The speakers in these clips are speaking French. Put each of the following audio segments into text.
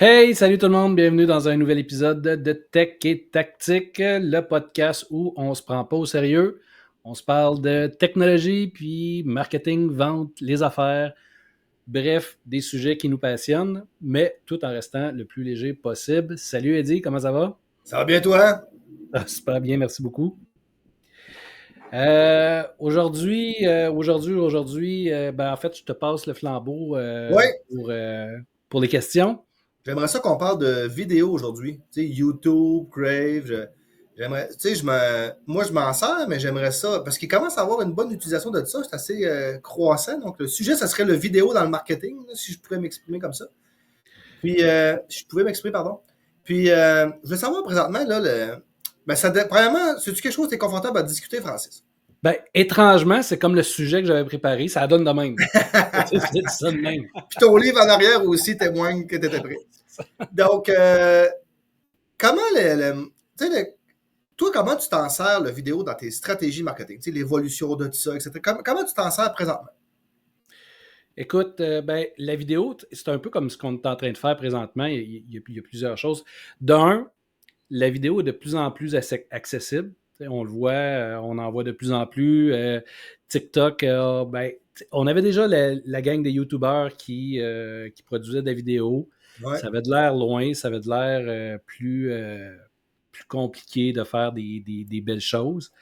Hey, salut tout le monde, bienvenue dans un nouvel épisode de Tech et Tactique, le podcast où on se prend pas au sérieux, on se parle de technologie, puis marketing, vente, les affaires, bref, des sujets qui nous passionnent, mais tout en restant le plus léger possible. Salut Eddie, comment ça va? Ça va bien, toi? Super bien, merci beaucoup. En fait, je te passe le flambeau Oui. pour les questions. J'aimerais ça qu'on parle de vidéo aujourd'hui. Tu sais, YouTube, Crave. J'aimerais, tu sais, moi, je m'en sers, mais j'aimerais ça. Parce qu'il commence à avoir une bonne utilisation de ça. C'est assez croissant. Donc, le sujet, ça serait le vidéo dans le marketing, là, si je pouvais m'exprimer comme ça. Puis, si je pouvais m'exprimer, pardon. Puis, je veux savoir présentement, là, premièrement, c'est-tu quelque chose que tu es confortable à discuter, Francis? Ben, étrangement, c'est comme le sujet que j'avais préparé, ça donne de même. Je dis ça de même. Puis ton livre en arrière aussi témoigne que tu étais prêt. Donc, comment tu sais, toi, comment tu t'en sers, le vidéo, dans tes stratégies marketing? Tu sais, l'évolution de tout ça, etc. Comment tu t'en sers présentement? Écoute, la vidéo, c'est un peu comme ce qu'on est en train de faire présentement. Il y a plusieurs choses. D'un, la vidéo est de plus en plus accessible. T'sais, on le voit, on en voit de plus en plus. TikTok, on avait déjà la gang de YouTubers qui produisaient des vidéos. Ouais. Ça avait de l'air loin, ça avait de l'air plus compliqué de faire des belles choses.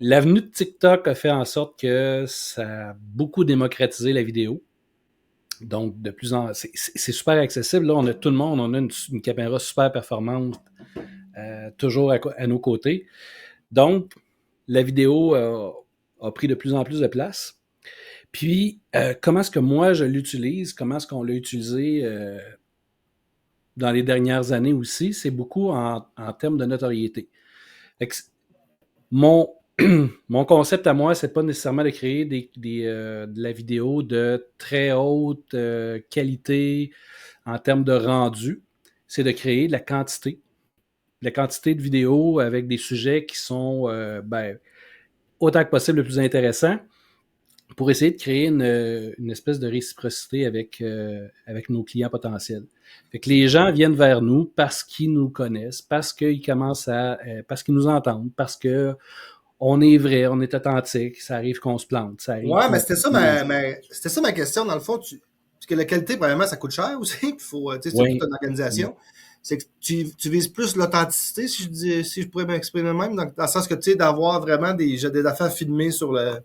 L'avenue de TikTok a fait en sorte que ça a beaucoup démocratisé la vidéo. Donc, c'est super accessible. Là, on a tout le monde, on a une caméra super performante, toujours à nos côtés. Donc, la vidéo a pris de plus en plus de place. Puis, comment est-ce que moi je l'utilise? Comment est-ce qu'on l'a utilisé dans les dernières années aussi? C'est beaucoup en termes de notoriété. Fait que mon, mon concept à moi, c'est pas nécessairement de créer de la vidéo de très haute qualité en termes de rendu. C'est de créer de la quantité. De la quantité de vidéos avec des sujets qui sont autant que possible le plus intéressants pour essayer de créer une espèce de réciprocité avec nos clients potentiels. Fait que les gens viennent vers nous parce qu'ils nous connaissent, parce qu'ils parce qu'ils nous entendent, parce que on est vrai, on est authentique, ça arrive qu'on se plante, ça arrive Ouais, mais qu'on c'était ça c'était ça ma question, dans le fond. Parce que la qualité, premièrement, ça coûte cher aussi. Puis tu sais, c'est toute oui, une organisation. C'est que tu vises plus l'authenticité, si je pourrais m'exprimer même, dans le sens que, tu sais, d'avoir vraiment des affaires filmées sur le.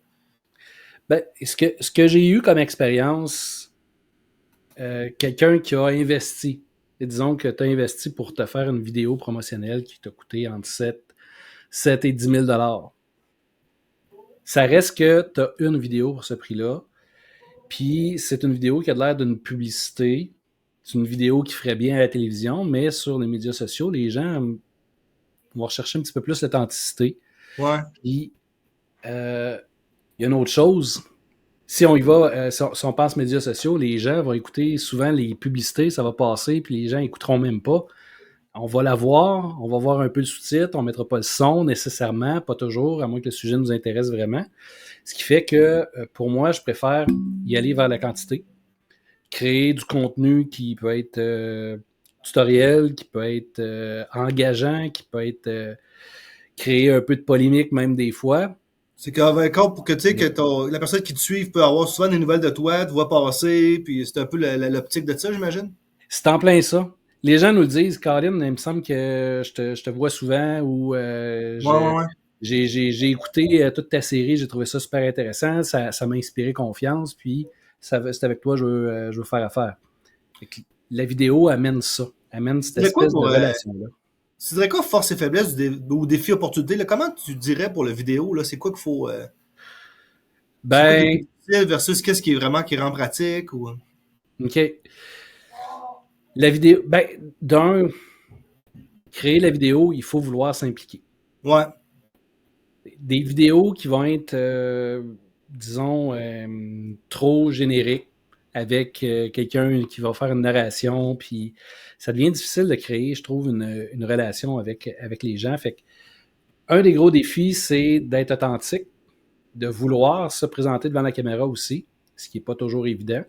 ben, ce que j'ai eu comme expérience, quelqu'un qui a investi, et disons que tu as investi pour te faire une vidéo promotionnelle qui t'a coûté entre 7 et 10 000 $. Ça reste que tu as une vidéo pour ce prix-là, puis c'est une vidéo qui a l'air d'une publicité, c'est une vidéo qui ferait bien à la télévision, mais sur les médias sociaux, les gens vont rechercher un petit peu plus l'authenticité. Ouais. Puis, il y a une autre chose. Si on y va, si on pense médias sociaux, les gens vont écouter souvent les publicités, ça va passer, puis les gens écouteront même pas. On va la voir, on va voir un peu le sous-titre, on mettra pas le son nécessairement, pas toujours, à moins que le sujet nous intéresse vraiment. Ce qui fait que, pour moi, je préfère y aller vers la quantité, créer du contenu qui peut être tutoriel, qui peut être engageant, qui peut être créer un peu de polémique même des fois. C'est convaincant pour que tu sais que Mais la personne qui te suit peut avoir souvent des nouvelles de toi, te voit passer, puis c'est un peu l'optique de ça, j'imagine. c'est en plein ça. Les gens nous le disent, Caroline, il me semble que je te vois souvent ou Ouais, ouais, ouais. j'ai écouté toute ta série, j'ai trouvé ça super intéressant, ça m'a inspiré confiance, puis c'est avec toi je veux faire affaire. Fait que la vidéo amène ça, amène cette Tu dirais quoi espèce de relation-là. tu dirais quoi force et faiblesse ou défi opportunité, là? Comment tu dirais pour le vidéo, là? C'est quoi qu'il faut, c'est quoi qui est plus Ben, difficile versus qu'est-ce qui est vraiment qui rend pratique ou. OK. La vidéo, créer la vidéo, il faut vouloir s'impliquer. Ouais. Des vidéos qui vont être, disons, trop génériques avec quelqu'un qui va faire une narration, puis ça devient difficile de créer, je trouve, une relation avec les gens. Fait que, un des gros défis, c'est d'être authentique, de vouloir se présenter devant la caméra aussi, ce qui n'est pas toujours évident.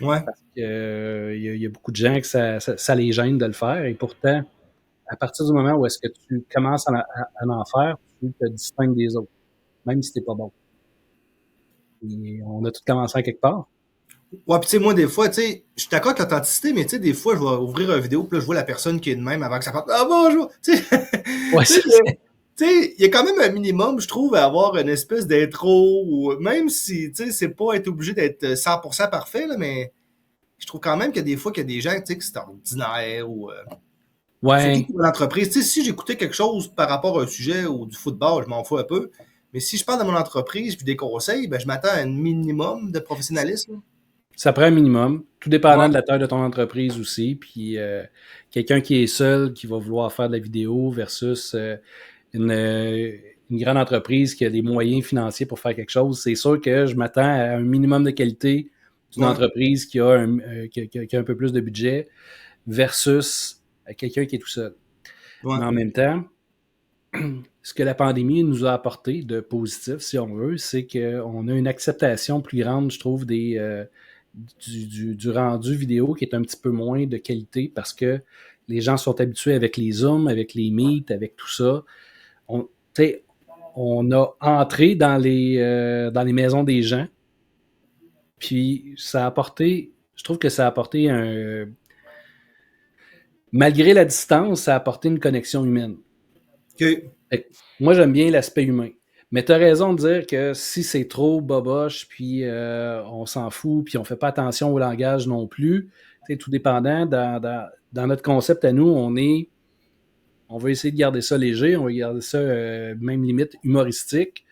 Ouais. Il y a beaucoup de gens que ça les gêne de le faire. Et pourtant, à partir du moment où est-ce que tu commences à en faire, tu te distingues des autres, même si t'es pas bon. Et on a tous commencé à quelque part. Ouais, puis tu sais, moi, des fois, tu sais, je suis d'accord avec l'authenticité, mais tu sais, des fois, je vais ouvrir une vidéo, puis là, je vois la personne qui est de même avant que ça parte. Ah, bonjour! Tu sais, Ouais, tu sais, c'est ça. il y a quand même un minimum, je trouve, à avoir une espèce d'intro, ou même si, tu sais, c'est pas être obligé d'être 100% parfait, là, mais je trouve quand même qu'il y a des fois qu'il y a des gens, tu sais, que c'est ordinaire, ou surtout Ouais, pour l'entreprise. Tu sais, si j'écoutais quelque chose par rapport à un sujet ou du football, je m'en fous un peu. Mais si je parle de mon entreprise puis des conseils, ben, je m'attends à un minimum de professionnalisme. ça prend un minimum, tout Ouais, dépendant de la taille de ton entreprise aussi. Puis quelqu'un qui est seul, qui va vouloir faire de la vidéo versus une, euh, une grande entreprise qui a des moyens financiers pour faire quelque chose, c'est sûr que je m'attends à un minimum de qualité d'une ouais, entreprise qui a un peu plus de budget versus quelqu'un qui est tout seul. ouais. Mais en même temps, ce que la pandémie nous a apporté de positif, si on veut, c'est qu'on a une acceptation plus grande, je trouve, du rendu vidéo qui est un petit peu moins de qualité parce que les gens sont habitués avec les Zooms, avec les Meet, avec tout ça. On, on a entré dans les maisons des gens, puis ça a apporté, je trouve que ça a apporté malgré la distance, ça a apporté une connexion humaine. OK. Fait que moi, j'aime bien l'aspect humain. Mais tu as raison de dire que si c'est trop boboche, puis on s'en fout, puis on fait pas attention au langage non plus, tout dépendant, dans notre concept à nous, on va essayer de garder ça léger, on va garder ça même limite humoristique.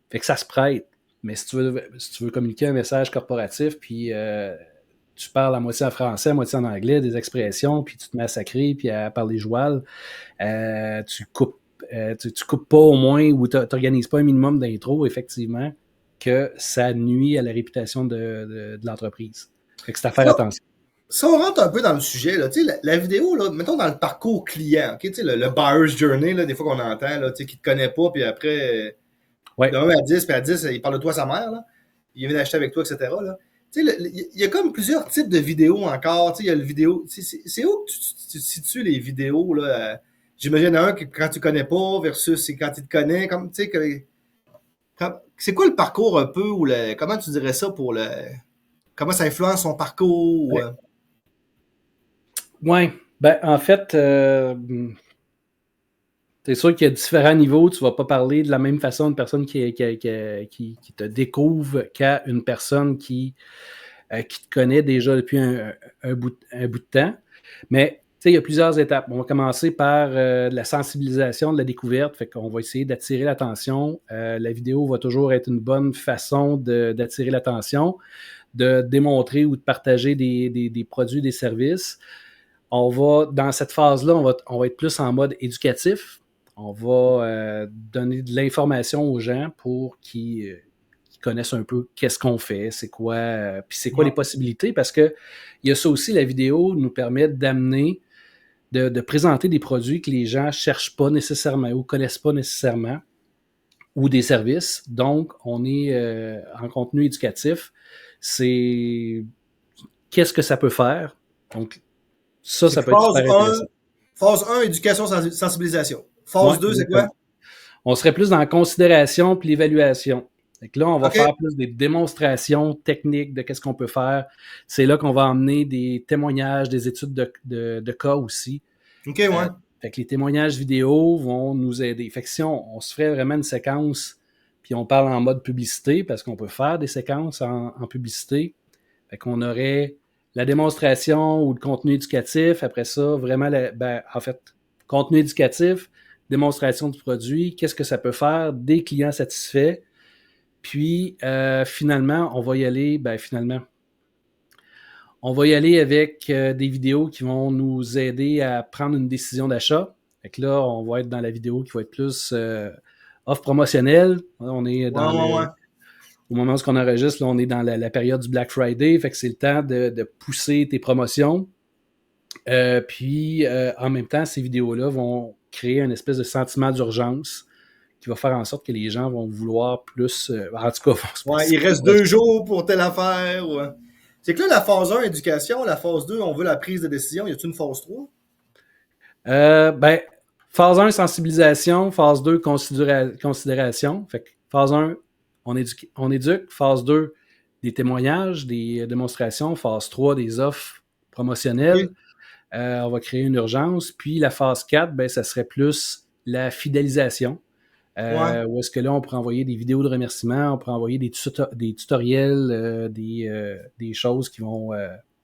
Fait que ça se prête. Mais si tu veux communiquer un message corporatif, puis tu parles à moitié en français, à moitié en anglais, des expressions, puis tu te mets à sacrer, puis à parler joual, tu coupes tu coupes pas au moins ou tu n'organises pas un minimum d'intro, effectivement, que ça nuit à la réputation de l'entreprise. Fait que c'est à faire Ça, attention. ça, on rentre un peu dans le sujet, là, tu sais, la vidéo, là, mettons dans le parcours client, ok, tu sais, le buyer's journey, là, des fois qu'on entend, là, tu sais, qui te connaît pas, puis après, de Ouais. 1 à 10, puis à 10, il parle de toi à sa mère, là, il vient d'acheter avec toi, etc., là. Tu sais, il y a comme plusieurs types de vidéos encore, tu sais, il y a le vidéo, c'est où que tu situes les vidéos, là, j'imagine un que quand tu connais pas versus c'est quand tu te connais, comme, tu sais, c'est quoi le parcours un peu, ou comment tu dirais ça pour comment ça influence son parcours, ou, Ouais. Ouais. Ben, en fait, c'est sûr qu'il y a différents niveaux. Tu ne vas pas parler de la même façon à une personne qui te découvre qu'à une personne qui te connaît déjà depuis un bout de temps. Mais tu sais, il y a plusieurs étapes. On va commencer par la sensibilisation, de la découverte. Fait qu'on va essayer d'attirer l'attention. La vidéo va toujours être une bonne façon d'attirer l'attention, de démontrer ou de partager des produits, des services. Dans cette phase-là, on va être plus en mode éducatif. On va donner de l'information aux gens pour qu'ils connaissent un peu qu'est-ce qu'on fait, c'est quoi, puis c'est quoi les ouais, possibilités, parce que il y a ça aussi, la vidéo nous permet d'amener, de présenter des produits que les gens cherchent pas nécessairement ou connaissent pas nécessairement, ou des services. Donc, on est en contenu éducatif. C'est qu'est-ce que ça peut faire. Donc, c'est ça peut être super intéressant. phase un, éducation, sensibilisation. Oui, Phase 2, c'est quoi? exactement. On serait plus dans la considération puis l'évaluation. Fait que là, on va OK. faire plus des démonstrations techniques de qu'est-ce qu'on peut faire. C'est là qu'on va emmener des témoignages, des études de cas aussi. OK, ouais. Fait que les témoignages vidéo vont nous aider. Fait que si on se ferait vraiment une séquence, puis on parle en mode publicité, parce qu'on peut faire des séquences en publicité, fait qu'on aurait la démonstration ou le contenu éducatif. Après ça, vraiment, en fait, contenu éducatif, démonstration du produit, qu'est-ce que ça peut faire, des clients satisfaits. Puis, finalement, on va y aller avec des vidéos qui vont nous aider à prendre une décision d'achat. Fait que là, on va être dans la vidéo qui va être plus offre promotionnelle. On est Ouais, ouais, ouais. au moment où on enregistre, là, on est dans la période du Black Friday. Fait que c'est le temps de pousser tes promotions. Puis, en même temps, ces vidéos-là vont créer une espèce de sentiment d'urgence qui va faire en sorte que les gens vont vouloir plus, en tout cas, vont se Ouais, il passer des reste 2 produits. jours pour telle affaire. Ouais. C'est que là, la phase 1, éducation, la phase 2, on veut la prise de décision. Y a-t-il une phase 3? Ben, phase 1, sensibilisation. Phase 2, considération. Fait que phase 1, on éduque. Phase 2, des témoignages, des démonstrations. Phase 3, des offres promotionnelles. Okay. On va créer une urgence. Puis la phase 4, ben, ça serait plus la fidélisation. Ouais. Où est-ce que là, on pourrait envoyer des vidéos de remerciements, on pourrait envoyer des tutoriels, des choses qui vont,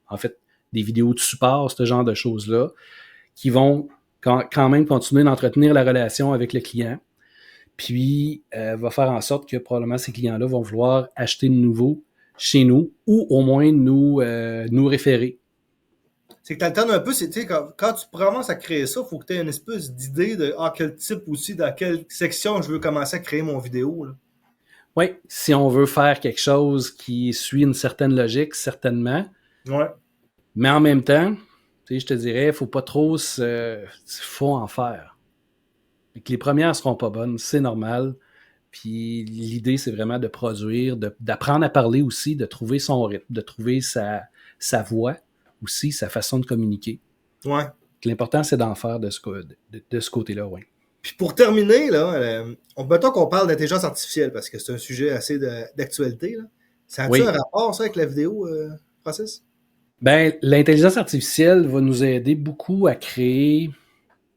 en fait, des vidéos de support, ce genre de choses-là, qui vont quand même continuer d'entretenir la relation avec le client, puis va faire en sorte que probablement ces clients-là vont vouloir acheter de nouveau chez nous ou au moins nous référer. C'est que tu alternes un peu, quand tu commences à créer ça, il faut que tu aies une espèce d'idée de quel type aussi, dans quelle section je veux commencer à créer mon vidéo. Là. Oui, si on veut faire quelque chose qui suit une certaine logique, certainement, Ouais. mais en même temps, je te dirais, il ne faut pas trop faut en faire. Et que les premières ne seront pas bonnes, c'est normal. Puis l'idée, c'est vraiment de produire, d'apprendre à parler aussi, de trouver son rythme, de trouver sa voix aussi, sa façon de communiquer. Ouais. L'important, c'est d'en faire de ce côté-là, oui. Puis pour terminer, là, mettons qu'on parle d'intelligence artificielle, parce que c'est un sujet assez d'actualité. Là. Ça a-tu un Oui. rapport, ça, avec la vidéo, Francis? Ben, l'intelligence artificielle va nous aider beaucoup à créer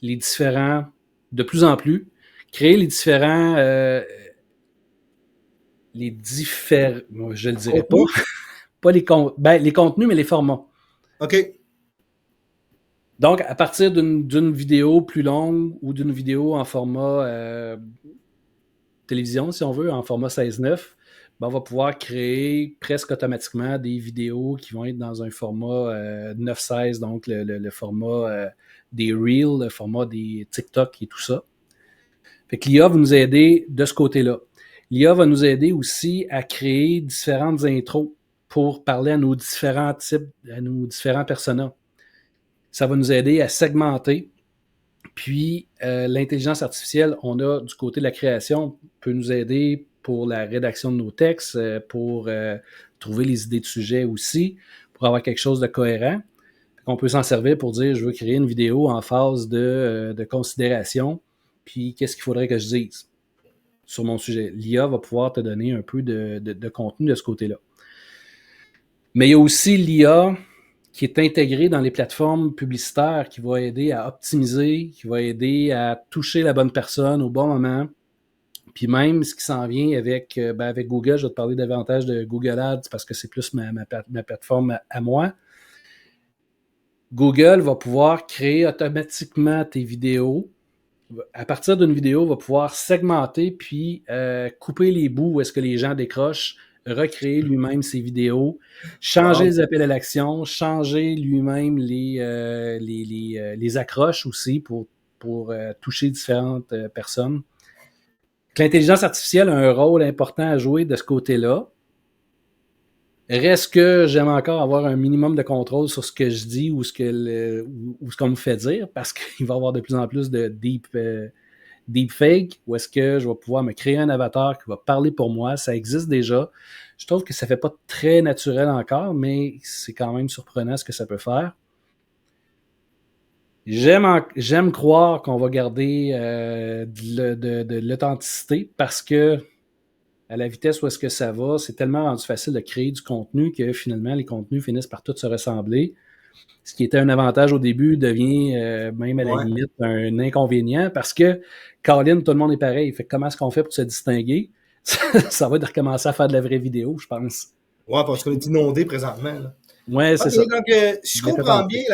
de plus en plus, créer je le dirais pas, Contenu? pas les contenus, mais les formats. OK. Donc, à partir d'une vidéo plus longue ou d'une vidéo en format télévision, si on veut, en format 16:9, ben, on va pouvoir créer presque automatiquement des vidéos qui vont être dans un format 9:16, donc le format des Reels, le format des TikTok et tout ça. Fait que l'IA va nous aider de ce côté-là. L'IA va nous aider aussi à créer différentes intros pour parler à nos différents types, à nos différents personas. Ça va nous aider à segmenter. Puis, l'intelligence artificielle, on a du côté de la création, peut nous aider pour la rédaction de nos textes, pour trouver les idées de sujet aussi, pour avoir quelque chose de cohérent. On peut s'en servir pour dire, je veux créer une vidéo en phase de considération, puis qu'est-ce qu'il faudrait que je dise sur mon sujet. L'IA va pouvoir te donner un peu de contenu de ce côté-là. Mais il y a aussi l'IA qui est intégrée dans les plateformes publicitaires, qui va aider à optimiser, qui va aider à toucher la bonne personne au bon moment. Puis même ce qui s'en vient avec Google, je vais te parler davantage de Google Ads parce que c'est plus ma plateforme à moi. Google va pouvoir créer automatiquement tes vidéos. À partir d'une vidéo, va pouvoir segmenter puis couper les bouts où est-ce que les gens décrochent, recréer lui-même ses vidéos, changer Wow. les appels à l'action, changer lui-même les accroches aussi pour toucher différentes personnes. L'intelligence artificielle a un rôle important à jouer de ce côté-là. Reste que j'aime encore avoir un minimum de contrôle sur ce que je dis ou ce qu'on me fait dire parce qu'il va y avoir de plus en plus de deepfake où est-ce que je vais pouvoir me créer un avatar qui va parler pour moi. Ça existe déjà. Je trouve que ça fait pas très naturel encore, mais c'est quand même surprenant ce que ça peut faire. J'aime croire qu'on va garder de l'authenticité parce que à la vitesse où est-ce que ça va, c'est tellement rendu facile de créer du contenu que finalement, les contenus finissent par tous se ressembler. Ce qui était un avantage au début devient même à la Ouais. limite un inconvénient parce que, Colin, tout le monde est pareil. Fait que comment est-ce qu'on fait pour se distinguer? Ça va être de recommencer à faire de la vraie vidéo, je pense. Ouais, parce qu'on est inondé présentement. Là. Ouais, c'est OK, ça. donc, si je Bien fait comprends penser.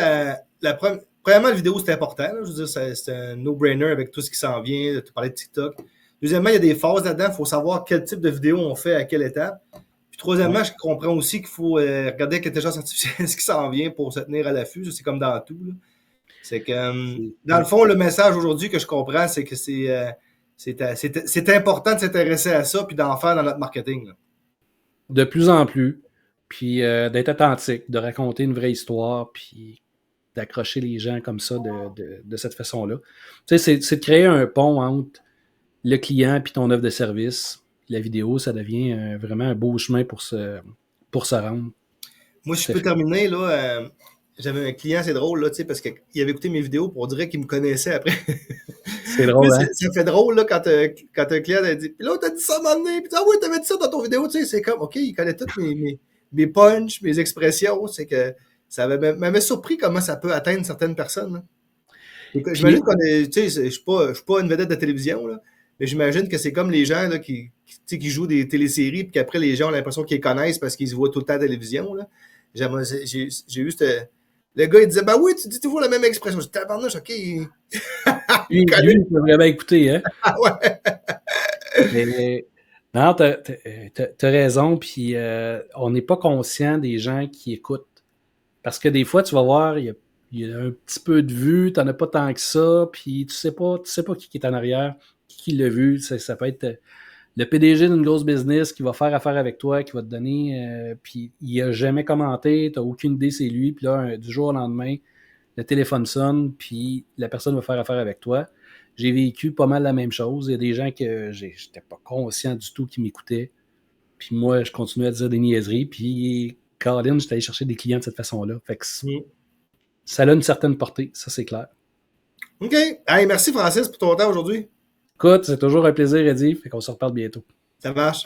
bien, premièrement, la vidéo, c'est important. Là. Je veux dire, c'est un no-brainer avec tout ce qui s'en vient. Tu parlais de TikTok. Deuxièmement, il y a des phases là-dedans. Il faut savoir quel type de vidéo on fait à quelle étape. Puis troisièmement, Ouais. je comprends aussi qu'il faut regarder avec l'intelligence artificielle ce qui s'en vient pour se tenir à l'affût. Ça, c'est comme dans tout. Là. C'est que, dans le fond, le message aujourd'hui que je comprends, c'est que c'est important de s'intéresser à ça puis d'en faire dans notre marketing. Là. De plus en plus. Puis d'être authentique, de raconter une vraie histoire, puis d'accrocher les gens comme ça de cette façon-là. Tu sais, c'est de créer un pont entre le client puis ton offre de service. La vidéo, ça devient vraiment un beau chemin pour se rendre. Moi, si je Tout à peux fait. terminer, là, j'avais un client, c'est drôle, là, tu sais, parce qu'il avait écouté mes vidéos, pour on dirait qu'il me connaissait après. C'est Là, drôle, hein? ça fait drôle, là, quand un client a dit, puis là, t'as dit ça à un moment donné, puis ah oui, t'avais dit ça dans ton vidéo, tu sais, c'est comme, OK, il connaît toutes mes punchs, mes expressions, c'est que ça m'avait surpris comment ça peut atteindre certaines personnes, là. J'imagine Puis, qu'on est, tu sais, je suis pas une vedette de télévision, là, mais j'imagine que c'est comme les gens, là, tu sais, qui jouent des téléséries, puis qu'après, les gens ont l'impression qu'ils les connaissent parce qu'ils se voient tout le temps à la télévision, là. J'ai eu le gars, il disait, bah oui, tu dis toujours la même expression. Je dis, tabarnouche, OK, il lui, connaît. il peut vraiment écouter, hein? Ah ouais. Mais non, t'as raison, puis on n'est pas conscient des gens qui écoutent. Parce que des fois, tu vas voir, il y a un petit peu de vue, t'en as pas tant que ça, puis tu sais pas qui est en arrière, qui l'a vu. Ça peut être le PDG d'une grosse business qui va faire affaire avec toi, qui va te donner, puis il a jamais commenté, t'as aucune idée c'est lui, puis là, du jour au lendemain, le téléphone sonne, puis la personne va faire affaire avec toi. J'ai vécu pas mal la même chose. Il y a des gens que j'étais pas conscient du tout qui m'écoutaient. Puis moi, je continuais à dire des niaiseries. Puis, Colin, j'étais allé chercher des clients de cette façon-là. Fait que ça a une certaine portée, ça c'est clair. OK. Hey, merci Francis pour ton temps aujourd'hui. Écoute, c'est toujours un plaisir, Eddie. Fait qu'on se reparle bientôt. Ça marche.